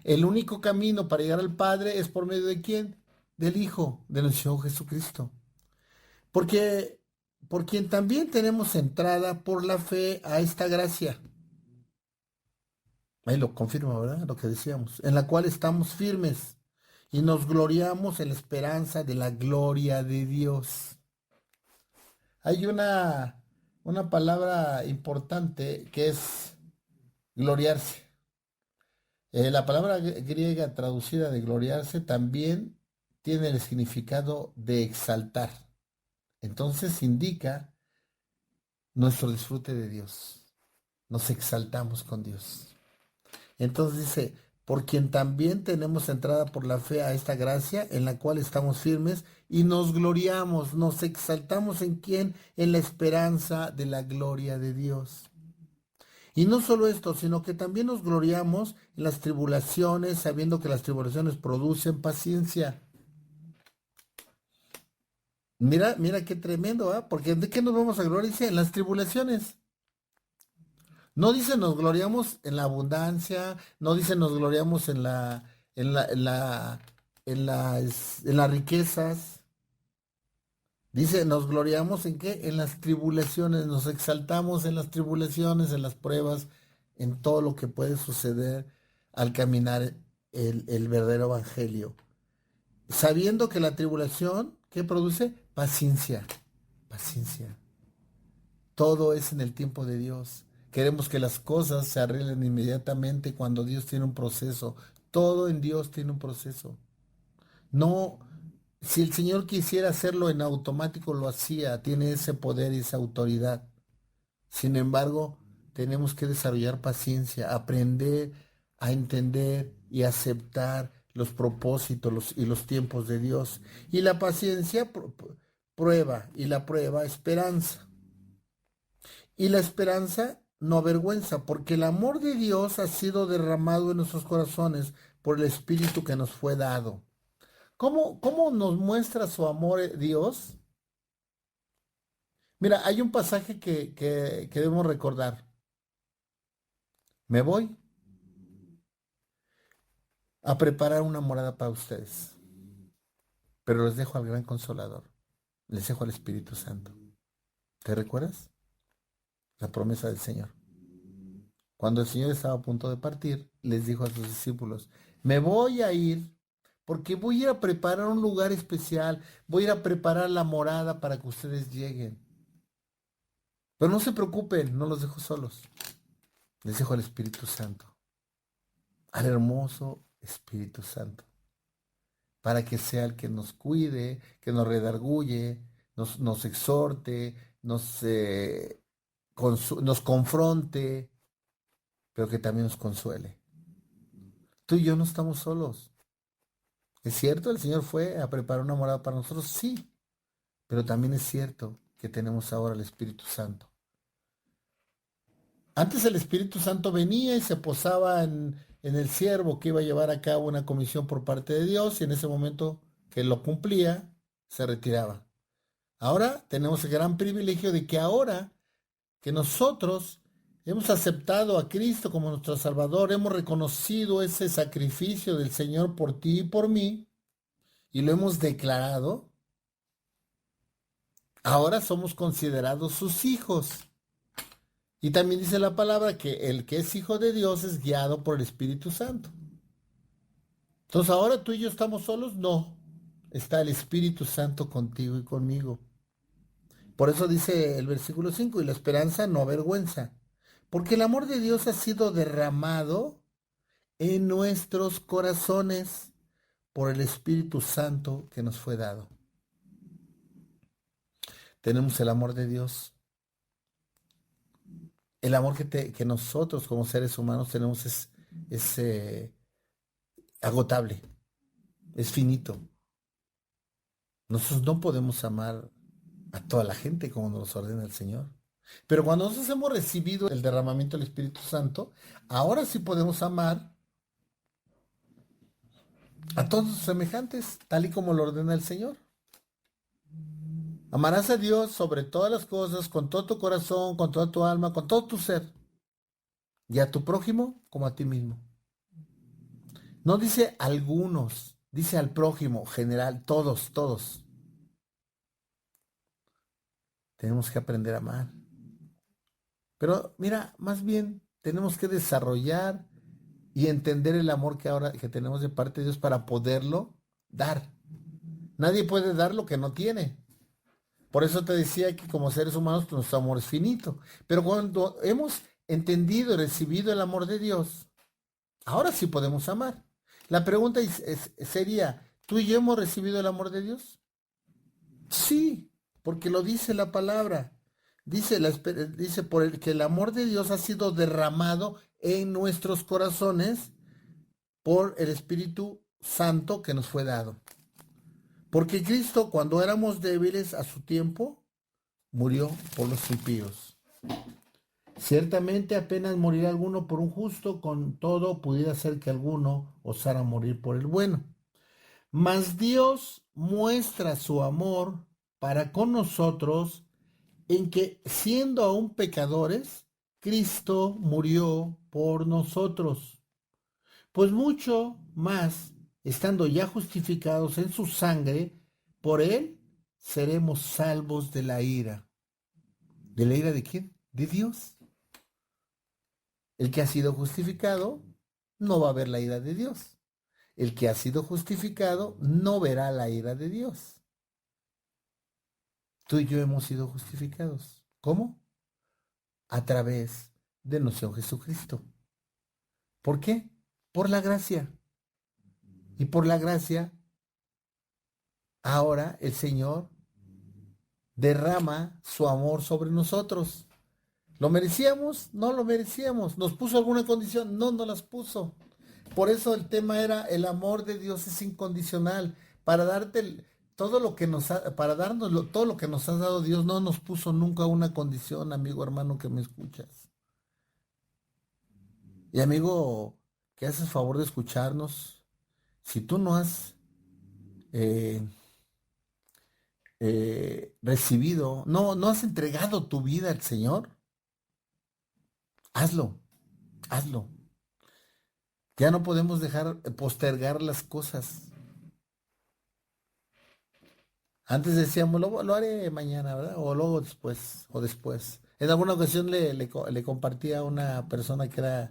El único camino para llegar al Padre es por medio de ¿quién? Del Hijo, de nuestro Jesucristo. Porque por quien también tenemos entrada por la fe a esta gracia. Ahí lo confirma, ¿verdad? Lo que decíamos. En la cual estamos firmes y nos gloriamos en la esperanza de la gloria de Dios. Hay una palabra importante que es gloriarse. La palabra griega traducida de gloriarse también tiene el significado de exaltar. Entonces indica nuestro disfrute de Dios. Nos exaltamos con Dios. Entonces dice, por quien también tenemos entrada por la fe a esta gracia en la cual estamos firmes y nos gloriamos, nos exaltamos en quién, en la esperanza de la gloria de Dios. Y no solo esto, sino que también nos gloriamos en las tribulaciones, sabiendo que las tribulaciones producen paciencia. Mira, mira qué tremendo, ¿ah? Porque ¿de qué nos vamos a gloriar? Dice, en las tribulaciones. No dice nos gloriamos en la abundancia, no dice nos gloriamos en las riquezas. Dice, nos gloriamos en qué? En las tribulaciones, nos exaltamos en las tribulaciones, en las pruebas, en todo lo que puede suceder al caminar el verdadero evangelio. Sabiendo que la tribulación, ¿qué produce? Paciencia, paciencia. Todo es en el tiempo de Dios. Queremos que las cosas se arreglen inmediatamente cuando Dios tiene un proceso. Todo en Dios tiene un proceso. No, si el Señor quisiera hacerlo en automático, lo hacía. Tiene ese poder y esa autoridad. Sin embargo, tenemos que desarrollar paciencia, aprender a entender y aceptar los propósitos y los tiempos de Dios. Y la paciencia prueba, y la prueba esperanza. Y la esperanza no avergüenza, porque el amor de Dios ha sido derramado en nuestros corazones por el Espíritu que nos fue dado. ¿Cómo nos muestra su amor Dios? Mira, hay un pasaje que debemos recordar. Me voy a preparar una morada para ustedes, pero les dejo al gran Consolador, les dejo al Espíritu Santo. ¿Te recuerdas? La promesa del Señor. Cuando el Señor estaba a punto de partir, les dijo a sus discípulos, me voy a ir porque voy a ir a preparar un lugar especial, voy a ir a preparar la morada para que ustedes lleguen. Pero no se preocupen, no los dejo solos. Les dejo al Espíritu Santo, al hermoso Espíritu Santo, para que sea el que nos cuide, que nos redarguye, nos exhorte, nos confronte, pero que también nos consuele. Tú y yo no estamos solos. ¿Es cierto? El Señor fue a preparar una morada para nosotros, sí, pero también es cierto que tenemos ahora el Espíritu Santo. Antes el Espíritu Santo venía y se posaba en el siervo que iba a llevar a cabo una comisión por parte de Dios y en ese momento que lo cumplía, se retiraba. Ahora tenemos el gran privilegio de que ahora que nosotros hemos aceptado a Cristo como nuestro Salvador, hemos reconocido ese sacrificio del Señor por ti y por mí y lo hemos declarado, ahora somos considerados sus hijos. Y también dice la palabra que el que es hijo de Dios es guiado por el Espíritu Santo. Entonces ahora tú y yo estamos solos, no. Está el Espíritu Santo contigo y conmigo. Por eso dice el versículo 5, y la esperanza no avergüenza, porque el amor de Dios ha sido derramado en nuestros corazones por el Espíritu Santo que nos fue dado. Tenemos el amor de Dios. El amor que nosotros como seres humanos tenemos es agotable, es finito. Nosotros no podemos amar a toda la gente como nos ordena el Señor. Pero cuando nosotros hemos recibido el derramamiento del Espíritu Santo, ahora sí podemos amar a todos sus semejantes, tal y como lo ordena el Señor. Amarás a Dios sobre todas las cosas, con todo tu corazón, con toda tu alma, con todo tu ser, y a tu prójimo como a ti mismo. No dice algunos, dice al prójimo, general, todos, todos. Tenemos que aprender a amar. Pero mira, más bien tenemos que desarrollar y entender el amor que ahora que tenemos de parte de Dios para poderlo dar. Nadie puede dar lo que no tiene. Por eso te decía que como seres humanos nuestro amor es finito. Pero cuando hemos entendido y recibido el amor de Dios, ahora sí podemos amar. La pregunta sería, ¿tú y yo hemos recibido el amor de Dios? Sí, porque lo dice la palabra. Dice por el que el amor de Dios ha sido derramado en nuestros corazones por el Espíritu Santo que nos fue dado. Porque Cristo, cuando éramos débiles a su tiempo, murió por los impíos. Ciertamente apenas morirá alguno por un justo, con todo pudiera ser que alguno osara morir por el bueno. Mas Dios muestra su amor para con nosotros en que, siendo aún pecadores, Cristo murió por nosotros. Pues mucho más, estando ya justificados en su sangre, por él seremos salvos de la ira. ¿De la ira de quién? De Dios. El que ha sido justificado no va a ver la ira de Dios. El que ha sido justificado no verá la ira de Dios. Tú y yo hemos sido justificados. ¿Cómo? A través de nuestro Jesucristo. ¿Por qué? Por la gracia. Y por la gracia, ahora el Señor derrama su amor sobre nosotros. ¿Lo merecíamos? No lo merecíamos. ¿Nos puso alguna condición? No, no las puso. Por eso el tema era el amor de Dios es incondicional. Para darte todo lo que para darnos todo lo que nos ha dado Dios, no nos puso nunca una condición, amigo, hermano, que me escuchas. Y amigo, que haces favor de escucharnos, si tú no has eh, recibido, no has entregado tu vida al Señor, hazlo, hazlo. Ya no podemos dejar postergar las cosas. Antes decíamos, lo haré mañana, ¿verdad? O luego después, o después. En alguna ocasión le compartí a una persona que era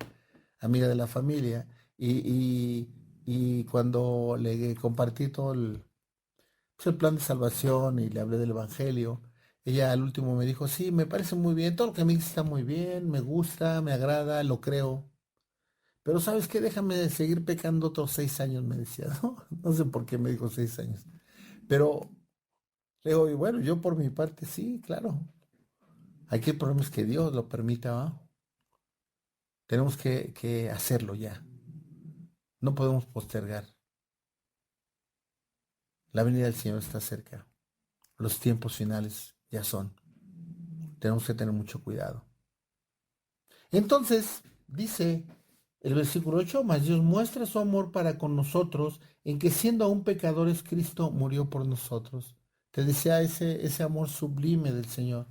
amiga de la familia y cuando le compartí todo pues, el plan de salvación y le hablé del Evangelio, ella al último me dijo, sí, me parece muy bien, todo lo que me dice está muy bien, me gusta, me agrada, lo creo. Pero ¿sabes qué? Déjame seguir pecando otros 6 años, me decía, ¿no? No sé por qué me dijo 6 años. Pero le digo, y bueno, yo por mi parte sí, claro. Aquí el problema es que Dios lo permita, ¿va? Tenemos que hacerlo ya. No podemos postergar. La venida del Señor está cerca. Los tiempos finales ya son. Tenemos que tener mucho cuidado. Entonces, dice el versículo 8, mas Dios muestra su amor para con nosotros en que siendo aún pecadores, Cristo murió por nosotros. Te decía ese amor sublime del Señor.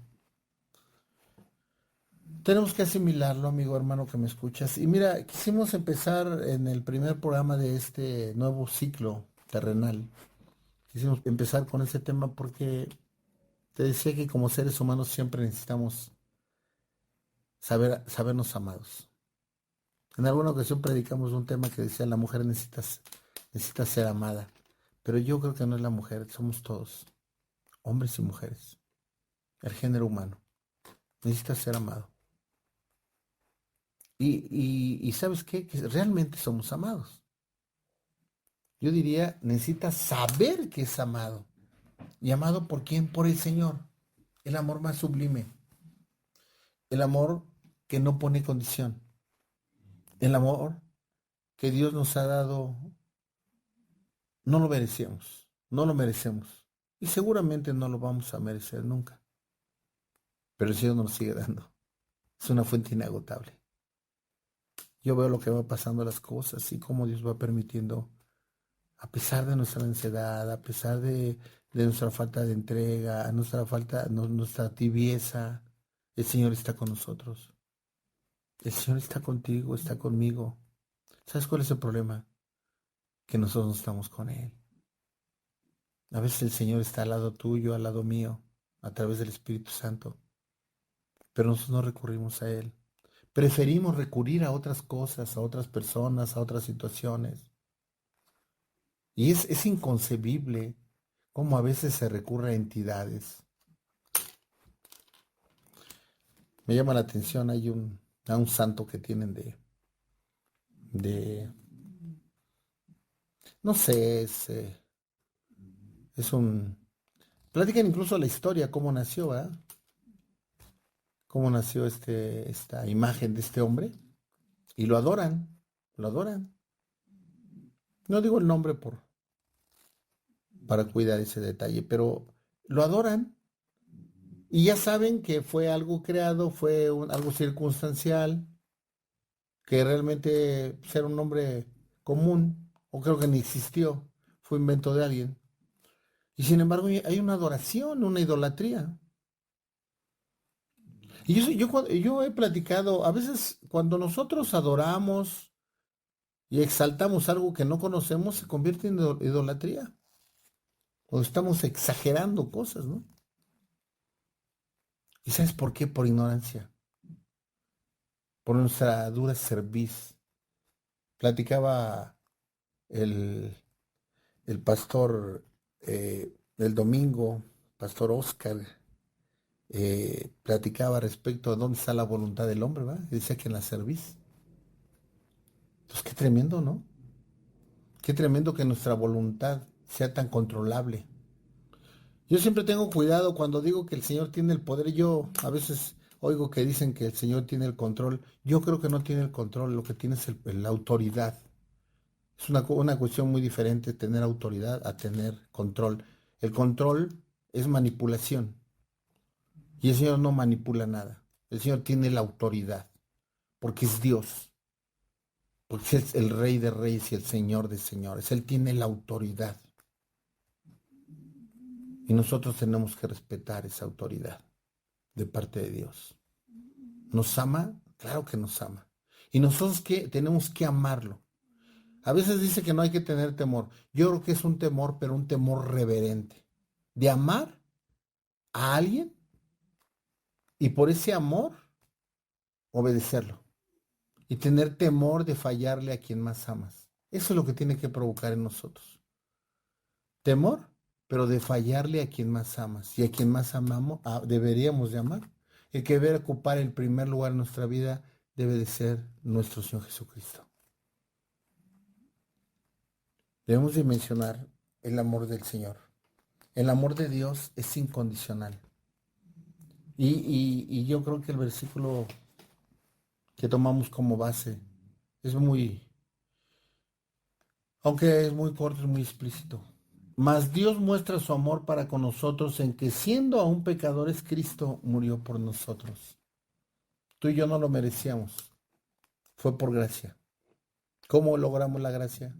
Tenemos que asimilarlo, amigo hermano que me escuchas. Y mira, quisimos empezar en el primer programa de este nuevo ciclo terrenal. Quisimos empezar con ese tema porque te decía que como seres humanos siempre necesitamos sabernos amados. En alguna ocasión predicamos un tema que decía la mujer necesita ser amada. Pero yo creo que no es la mujer, somos todos, hombres y mujeres. El género humano necesita ser amado. Y ¿sabes qué? Que realmente somos amados. Yo diría, necesita saber que es amado. ¿Y amado por quién? Por el Señor. El amor más sublime. El amor que no pone condición. El amor que Dios nos ha dado, no lo merecemos. No lo merecemos. Y seguramente no lo vamos a merecer nunca. Pero el Señor nos lo sigue dando. Es una fuente inagotable. Yo veo lo que va pasando las cosas y cómo Dios va permitiendo, a pesar de nuestra ansiedad, a pesar de nuestra falta de entrega, nuestra tibieza, el Señor está con nosotros. El Señor está contigo, está conmigo. ¿Sabes cuál es el problema? Que nosotros no estamos con Él. A veces el Señor está al lado tuyo, al lado mío, a través del Espíritu Santo. Pero nosotros no recurrimos a Él. Preferimos recurrir a otras cosas, a otras personas, a otras situaciones. Y es inconcebible cómo a veces se recurre a entidades. Me llama la atención, hay a un santo que tienen de no sé, es un... Platican incluso la historia, cómo nació, ¿verdad? Cómo nació esta imagen de este hombre. Y lo adoran, lo adoran. No digo el nombre para cuidar ese detalle, pero lo adoran. Y ya saben que fue algo creado, fue algo circunstancial, que realmente era un nombre común, o creo que ni existió, fue invento de alguien. Y sin embargo hay una adoración, una idolatría. Y yo he platicado, a veces cuando nosotros adoramos y exaltamos algo que no conocemos, se convierte en idolatría. O estamos exagerando cosas, ¿no? ¿Y sabes por qué? Por ignorancia, por nuestra dura cerviz. Platicaba el, el pastor el domingo, pastor Oscar, platicaba respecto a dónde está la voluntad del hombre, ¿verdad? Y decía que en la cerviz. Pues qué tremendo, ¿no? Qué tremendo que nuestra voluntad sea tan controlable. Yo siempre tengo cuidado cuando digo que el Señor tiene el poder. Yo a veces oigo que dicen que el Señor tiene el control. Yo creo que no tiene el control, lo que tiene es la autoridad. Es una cuestión muy diferente tener autoridad a tener control. El control es manipulación y el Señor no manipula nada. El Señor tiene la autoridad porque es Dios, porque es el Rey de Reyes y el Señor de Señores. Él tiene la autoridad. Y nosotros tenemos que respetar esa autoridad de parte de Dios. ¿Nos ama? Claro que nos ama. Y nosotros tenemos que amarlo. A veces dice que no hay que tener temor. Yo creo que es un temor, pero un temor reverente. De amar a alguien y por ese amor obedecerlo. Y tener temor de fallarle a quien más amas. Eso es lo que tiene que provocar en nosotros. Temor, pero de fallarle a quien más amas. Y a quien más amamos, deberíamos de amar. El que debe ocupar el primer lugar en nuestra vida debe de ser nuestro Señor Jesucristo. Debemos de mencionar el amor del Señor. El amor de Dios es incondicional. Y yo creo que el versículo que tomamos como base es aunque es muy corto, es muy explícito. Mas Dios muestra su amor para con nosotros en que siendo aún pecadores, Cristo murió por nosotros. Tú y yo no lo merecíamos. Fue por gracia. ¿Cómo logramos la gracia?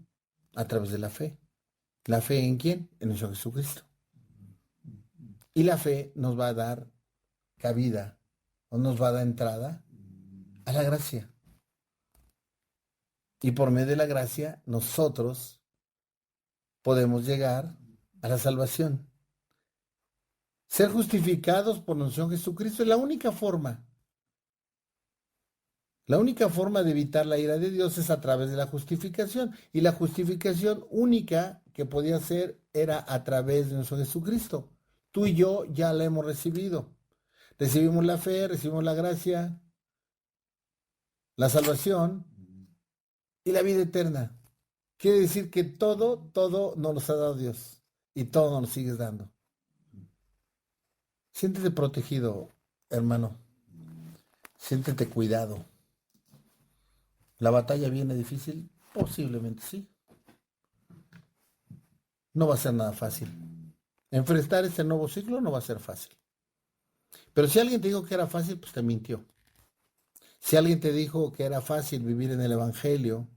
A través de la fe. ¿La fe en quién? En nuestro Jesucristo. Y la fe nos va a dar cabida o nos va a dar entrada a la gracia. Y por medio de la gracia nosotros podemos llegar a la salvación. Ser justificados por nuestro Señor Jesucristo es la única forma. La única forma de evitar la ira de Dios es a través de la justificación. Y la justificación única que podía ser era a través de nuestro Jesucristo. Tú y yo ya la hemos recibido. Recibimos la fe, recibimos la gracia, la salvación y la vida eterna. Quiere decir que todo nos lo ha dado Dios y todo nos lo sigues dando. Siéntete protegido, hermano. Siéntete cuidado. ¿La batalla viene difícil? Posiblemente sí. No va a ser nada fácil. Enfrentar este nuevo ciclo no va a ser fácil. Pero si alguien te dijo que era fácil, pues te mintió. Si alguien te dijo que era fácil vivir en el Evangelio,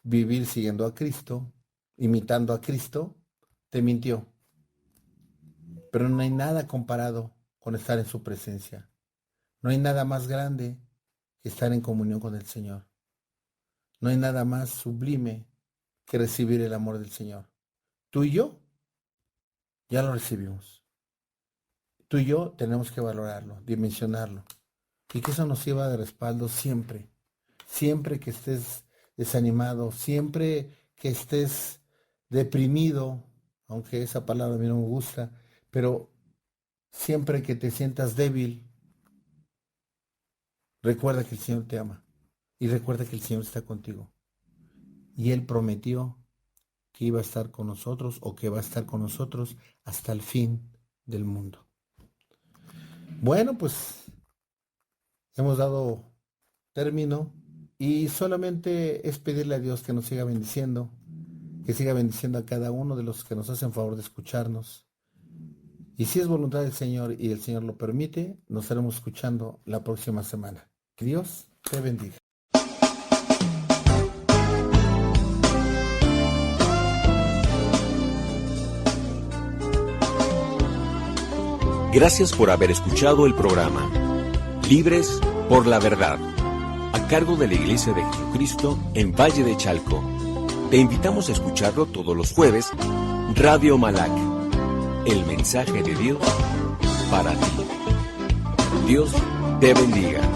vivir siguiendo a Cristo, imitando a Cristo, te mintió. Pero no hay nada comparado con estar en su presencia. No hay nada más grande que estar en comunión con el Señor. No hay nada más sublime que recibir el amor del Señor. Tú y yo ya lo recibimos. Tú y yo tenemos que valorarlo, dimensionarlo y que eso nos sirva de respaldo siempre. Siempre que estés desanimado, siempre que estés deprimido, aunque esa palabra a mí no me gusta, pero siempre que te sientas débil, recuerda que el Señor te ama y recuerda que el Señor está contigo. Y Él prometió que iba a estar con nosotros o que va a estar con nosotros hasta el fin del mundo. Bueno, pues hemos dado término y solamente es pedirle a Dios que nos siga bendiciendo, que siga bendiciendo a cada uno de los que nos hacen favor de escucharnos. Y si es voluntad del Señor y el Señor lo permite, nos estaremos escuchando la próxima semana. Que Dios te bendiga. Gracias por haber escuchado el programa Libres por la Verdad, a cargo de la Iglesia de Jesucristo en Valle de Chalco. Te invitamos a escucharlo todos los jueves, Radio Malac, el mensaje de Dios para ti. Dios te bendiga.